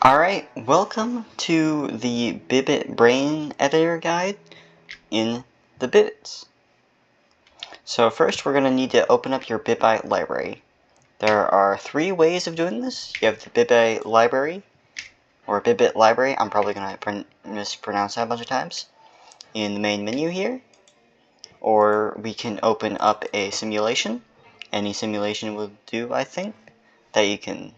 Alright, welcome to the Bibit Brain Editor Guide in the Bibites. So first we're going to need to open up your Bibite library. There are three ways of doing this. You have the Bibite library, or Bibit library, I'm probably going to mispronounce that a bunch of times, in the main menu here. Or we can open up a simulation. Any simulation will do, I think, that you can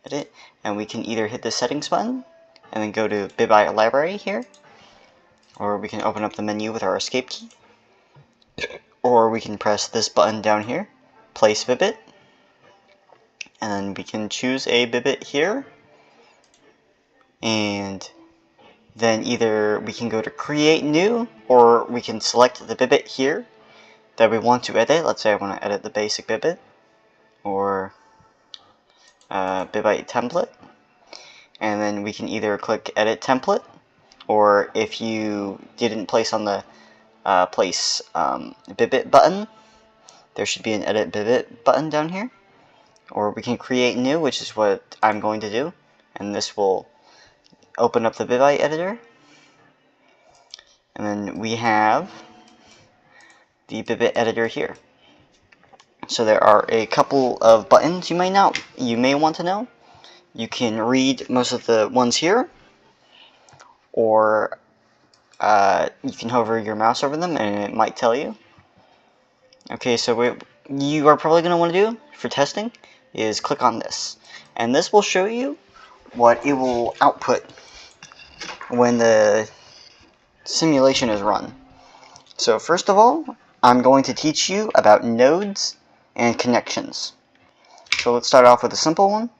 edit, and we can either hit the settings button and then go to Bibite library here, or we can open up the menu with our escape key, or we can press this button down here, place Bibit, and then we can choose a Bibit here, and then either we can go to create new, or we can select the Bibit here that we want to edit. Let's say I want to edit the basic Bibit, or Bibite template, and then we can either click edit template, or if you didn't place on the place Bibit button, there should be an edit Bibit button down here, or we can create new, which is what I'm going to do, and this will open up the Bibite editor. And then we have the Bibit editor here. So there are a couple of buttons you may want to know. You can read most of the ones here, or you can hover your mouse over them and it might tell you. Okay, so what you are probably going to want to do for testing is click on this, and this will show you what it will output when the simulation is run. So first of all, I'm going to teach you about nodes and connections. So let's start off with a simple one.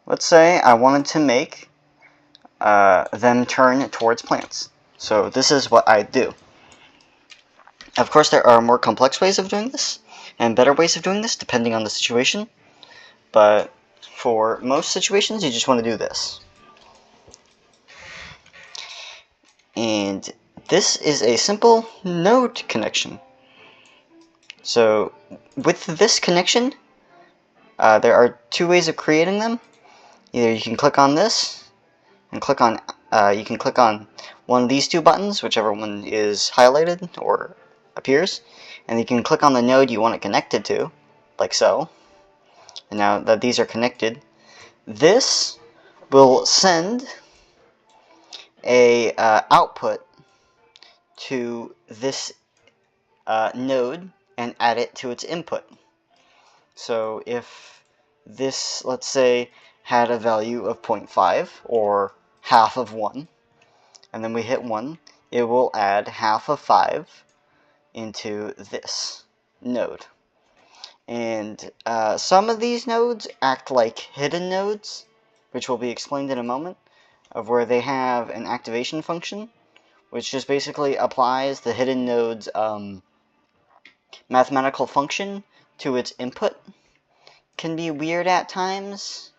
Let's say I wanted to make them turn towards plants. So this is what I do. Of course, there are more complex ways of doing this, and better ways of doing this, depending on the situation. But for most situations, you just want to do this. And this is a simple node connection. So with this connection, there are two ways of creating them. Either you can click on this, and click on you can click on one of these two buttons, whichever one is highlighted or appears, and you can click on the node you want it connected to, like so. And now that these are connected, this will send a output to this node and add it to its input. So if this, let's say, had a value of 0.5 or half of 1, and then we hit 1, it will add half of 5 into this node. And some of these nodes act like hidden nodes, which will be explained in a moment, of where they have an activation function, which just basically applies the hidden node's mathematical function to its input. Can be weird at times,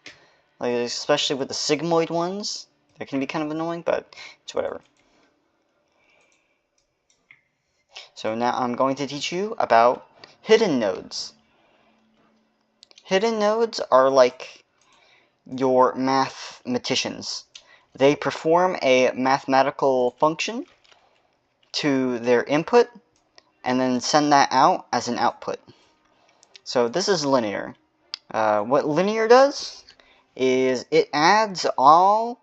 like especially with the sigmoid ones. That can be kind of annoying, but it's whatever. So now I'm going to teach you about hidden nodes. Hidden nodes are like your mathematicians. They perform a mathematical function to their input and then send that out as an output. So this is linear. What linear does is it adds all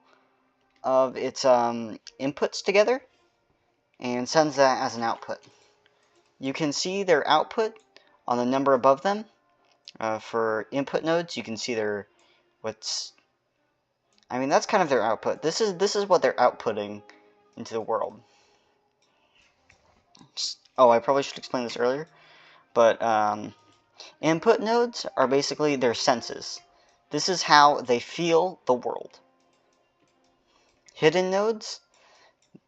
of its inputs together and sends that as an output. You can see their output on the number above them. For input nodes, you can see their that's kind of their output. This is what they're outputting into the world. Oh, I probably should explain this earlier, but input nodes are basically their senses. This is how they feel the world. Hidden nodes,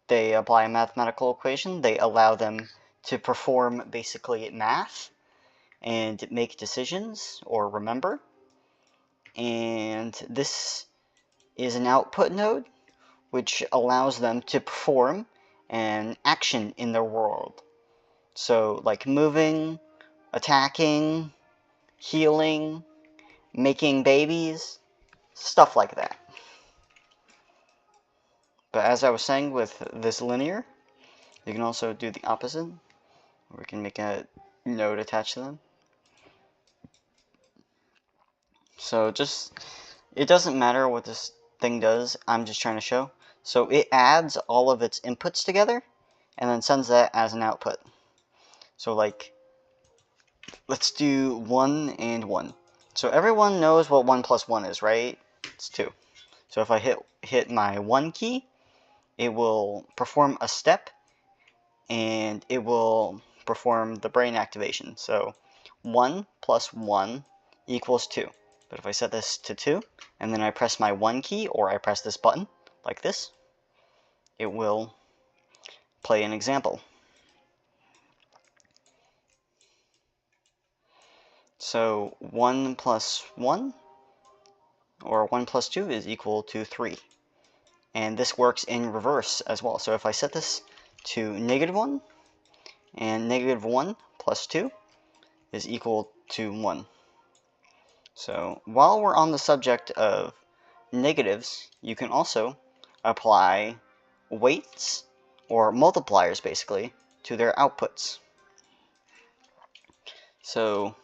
they apply a mathematical equation. They allow them to perform basically math and make decisions or remember. And this is an output node, which allows them to perform an action in their world. So, like moving, attacking, healing, making babies, stuff like that. But as I was saying with this linear, you can also do the opposite. We can make a node attached to them. So it doesn't matter what this thing does, I'm just trying to show. So it adds all of its inputs together, and then sends that as an output. So like, let's do 1 and 1. So everyone knows what 1 plus 1 is, right? It's 2. So if I hit my 1 key, it will perform a step, and it will perform the brain activation. So 1 plus 1 equals 2. But if I set this to 2, and then I press my 1 key, or I press this button, like this, it will play an example. So 1 plus 1, or 1 plus 2, is equal to 3. And this works in reverse as well. So if I set this to -1, and -1 plus 2 is equal to 1. So while we're on the subject of negatives, you can also apply weights, or multipliers basically, to their outputs. So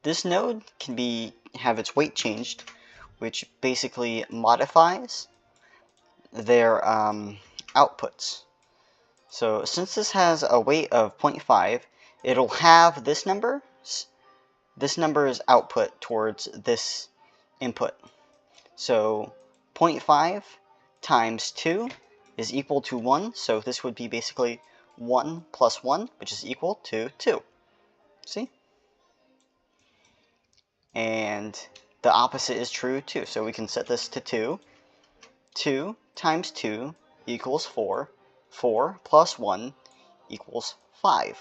this node can have its weight changed, which basically modifies their outputs. So since this has a weight of 0.5, it'll have this number's output towards this input. So 0.5 times 2 is equal to 1, so this would be basically 1 plus 1, which is equal to 2. See? And the opposite is true too, so we can set this to 2. 2 times 2 equals 4. 4 plus 1 equals 5.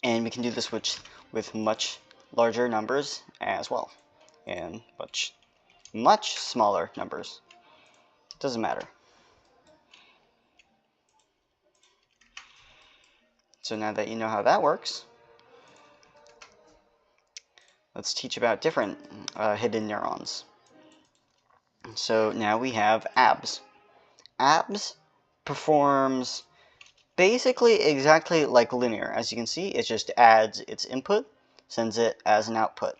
And we can do this with much larger numbers as well, and much smaller numbers. Doesn't matter. So now that you know how that works, let's teach about different hidden neurons. So now we have ABS. ABS performs basically exactly like linear. As you can see, it just adds its input, sends it as an output.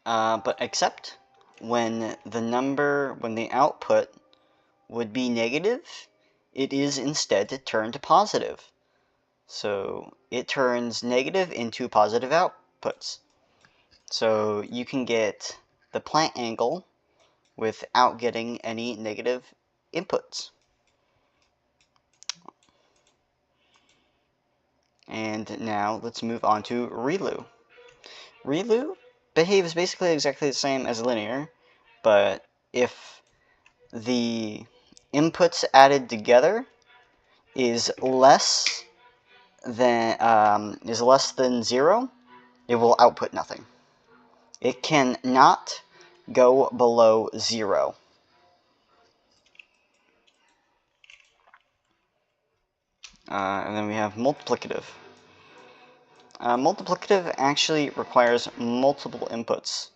But except when the output would be negative, it is instead turned positive. So it turns negative into positive outputs. So you can get the plant angle without getting any negative inputs. And now let's move on to ReLU. ReLU behaves basically exactly the same as linear, but if the inputs added together is less than 0, it will output nothing. It cannot go below 0. And then we have multiplicative. Multiplicative actually requires multiple inputs.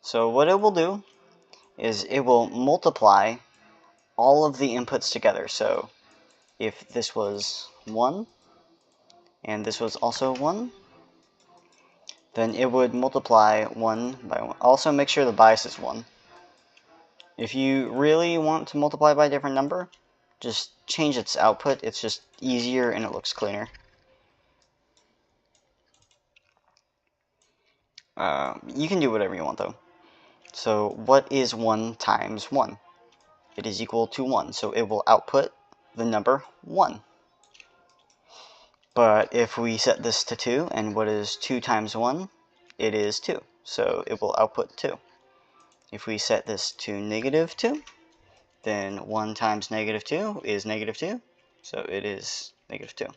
So what it will do is it will multiply all of the inputs together. So if this was 1, and this was also 1, then it would multiply 1 by 1. Also make sure the bias is 1. If you really want to multiply by a different number, just change its output. It's just easier and it looks cleaner. You can do whatever you want though. So what is 1 times 1? It is equal to 1, so it will output the number 1. But if we set this to 2, and what is 2 times 1? It is 2, so it will output 2. If we set this to -2, then 1 times -2 is -2, so it is -2.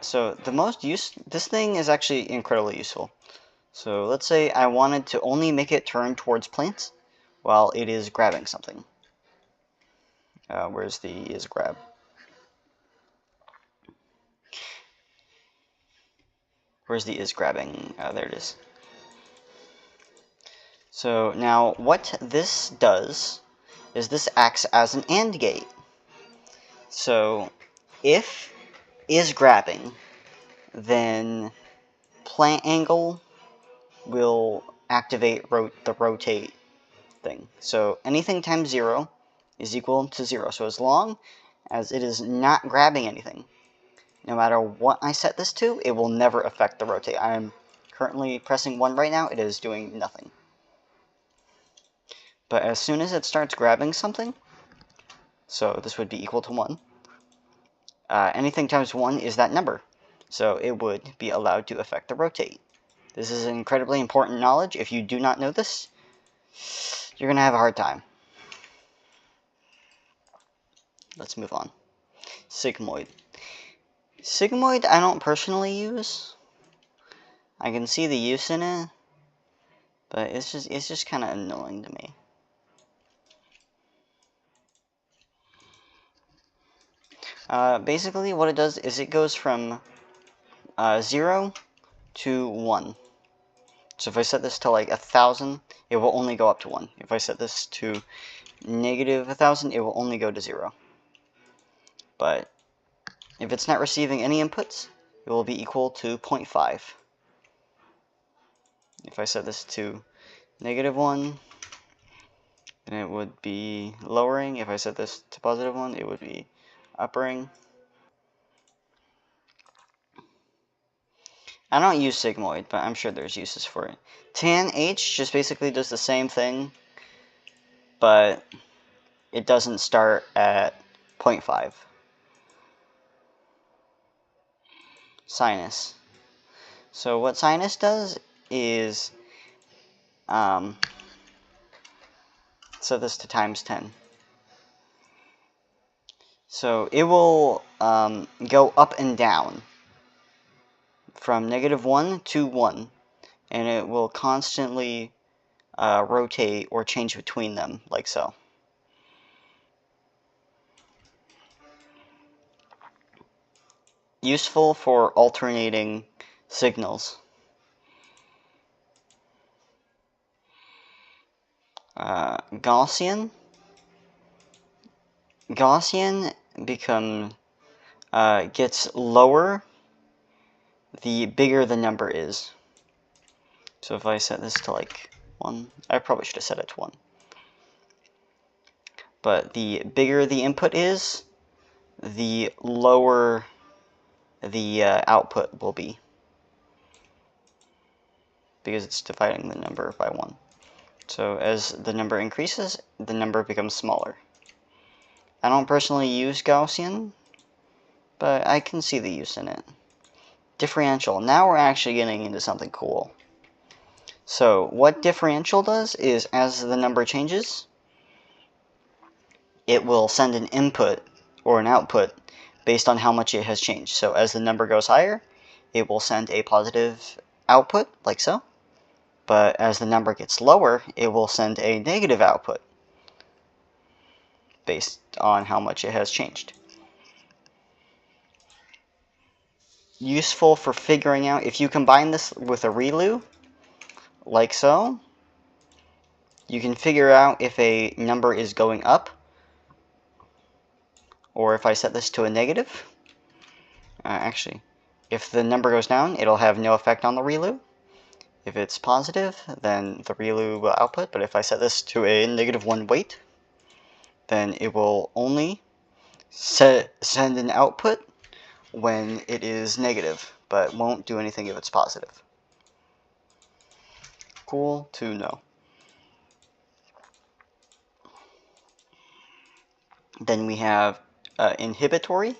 So this thing is actually incredibly useful. So let's say I wanted to only make it turn towards plants. while it is grabbing something. Where's the is grab? Where's the is grabbing? There it is. So now what this does is this acts as an AND gate. So if is grabbing, then plant angle will activate the rotate thing. So anything times 0 is equal to 0. So as long as it is not grabbing anything, no matter what I set this to, it will never affect the rotate. I'm currently pressing 1 right now. It is doing nothing. But as soon as it starts grabbing something, so this would be equal to 1, anything times 1 is that number. So it would be allowed to affect the rotate. This is incredibly important knowledge. If you do not know this, you're going to have a hard time. Let's move on. Sigmoid. Sigmoid I don't personally use. I can see the use in it, but it's just kind of annoying to me. Basically what it does is it goes from 0 to 1. So if I set this to like 1,000, it will only go up to 1. If I set this to negative 1,000, it will only go to 0. But if it's not receiving any inputs, it will be equal to 0.5. If I set this to negative 1, then it would be lowering. If I set this to positive 1, it would be uppering. I don't use sigmoid, but I'm sure there's uses for it. Tan H just basically does the same thing, but it doesn't start at 0.5. Sinus. So what sinus does is set this to times 10. So it will go up and down from negative 1 to 1, and it will constantly rotate or change between them, like so. Useful for alternating signals. Gaussian. Gaussian gets lower the bigger the number is. So if I set this to like 1, I probably should have set it to 1. But the bigger the input is, the lower the output will be, because it's dividing the number by 1. So as the number increases, the number becomes smaller. I don't personally use Gaussian, but I can see the use in it. Differential. Now we're actually getting into something cool. So what differential does is, as the number changes, it will send an input or an output based on how much it has changed. So as the number goes higher, it will send a positive output, like so. But as the number gets lower, it will send a negative output based on how much it has changed. Useful for figuring out, if you combine this with a ReLU, like so, you can figure out if a number is going up, or if I set this to a negative. Actually, if the number goes down, it'll have no effect on the ReLU. If it's positive, then the ReLU will output, but if I set this to a -1 weight, then it will only send an output when it is negative, but won't do anything if it's positive. Cool to know. Then we have inhibitory,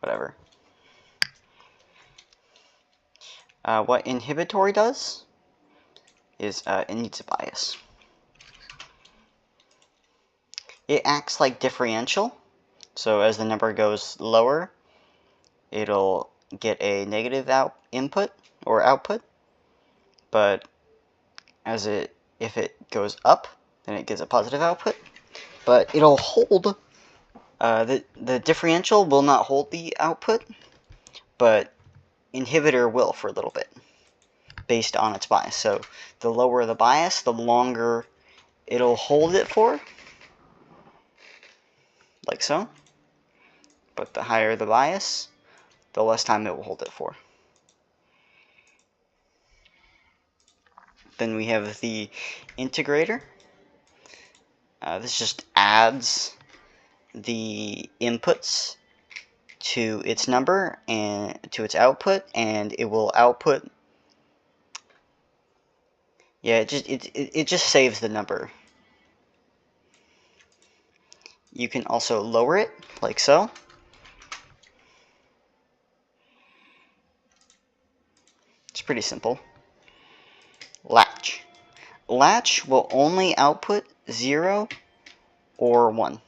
whatever. What inhibitory does is it needs a bias. It acts like differential, so as the number goes lower, it'll get a negative input or output, but if it goes up, then it gives a positive output. But it'll hold, the differential will not hold the output, but inhibitor will for a little bit, based on its bias. So the lower the bias, the longer it'll hold it for, like so. But the higher the bias, the less time it will hold it for. Then we have the integrator. This just adds the inputs to its number and to its output, and it will output. Yeah, it just saves the number. You can also lower it, like so. It's pretty simple. Latch. Latch will only output 0 or 1.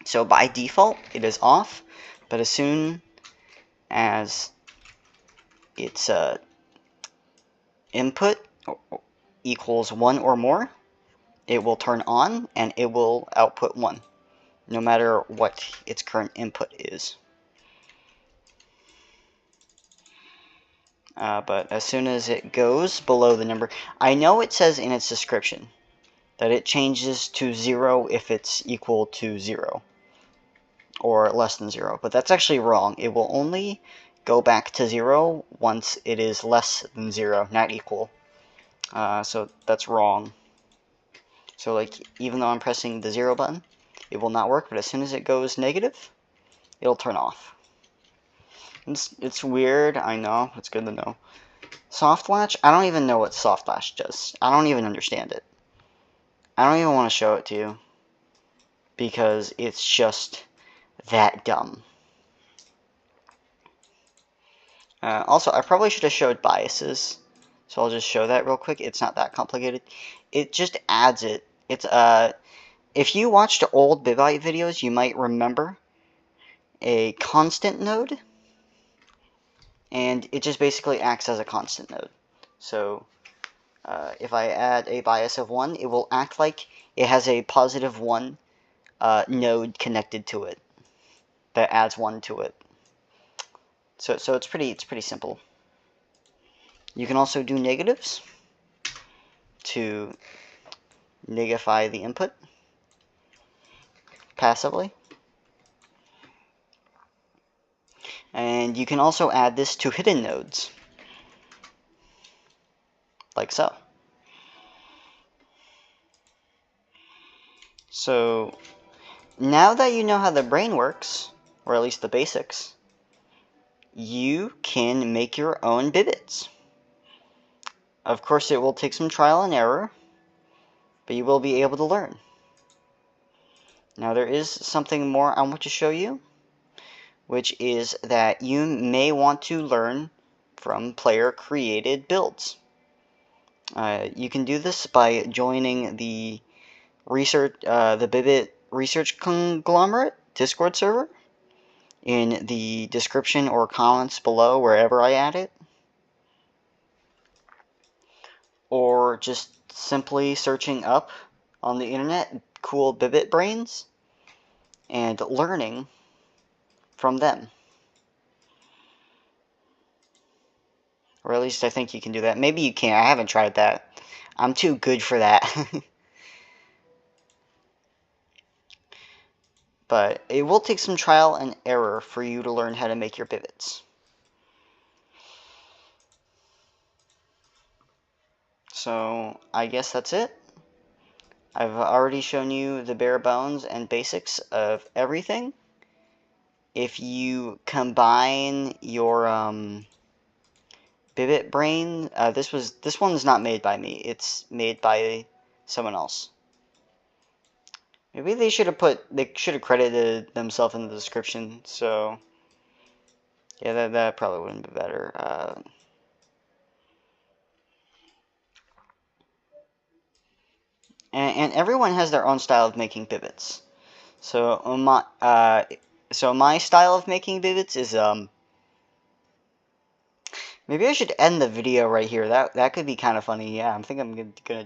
So by default, it is off, but as soon as its input equals 1 or more, it will turn on and it will output 1, no matter what its current input is. But as soon as it goes below the number, I know it says in its description that it changes to 0 if it's equal to 0 or less than 0, but that's actually wrong. It will only go back to 0 once it is less than 0, not equal. So that's wrong. So like, even though I'm pressing the 0 button, it will not work, but as soon as it goes negative, it'll turn off. It's weird, I know, it's good to know. Soft latch, I don't even know what soft latch does. I don't even understand it. I don't even want to show it to you, because it's just that dumb. Also, I probably should have showed biases, so I'll just show that real quick. It's not that complicated. It just adds it. It's if you watched old Bibite videos, you might remember a constant node, and it just basically acts as a constant node. So if I add a bias of 1, it will act like it has a positive 1 node connected to it that adds 1 to it. So it's pretty simple. You can also do negatives to negify the input passively. And you can also add this to hidden nodes, like so. So now that you know how the brain works, or at least the basics, you can make your own Bibites. Of course, it will take some trial and error, but you will be able to learn. Now, there is something more I want to show you, which is that you may want to learn from player-created builds. You can do this by joining the Bibit Research Conglomerate Discord server in the description or comments below, wherever I add it. Or just simply searching up on the internet cool Bibit brains and learning from them. Or at least I think you can do that. Maybe you can't. I haven't tried that. I'm too good for that. But it will take some trial and error for you to learn how to make your Bibites. So I guess that's it. I've already shown you the bare bones and basics of everything. If you combine your Bibit brain, this one's not made by me. It's made by someone else. Maybe they should have credited themselves in the description. So yeah, that probably wouldn't be better. And everyone has their own style of making Bibites. So So my style of making Bibites is, maybe I should end the video right here. That could be kind of funny. Yeah, I'm gonna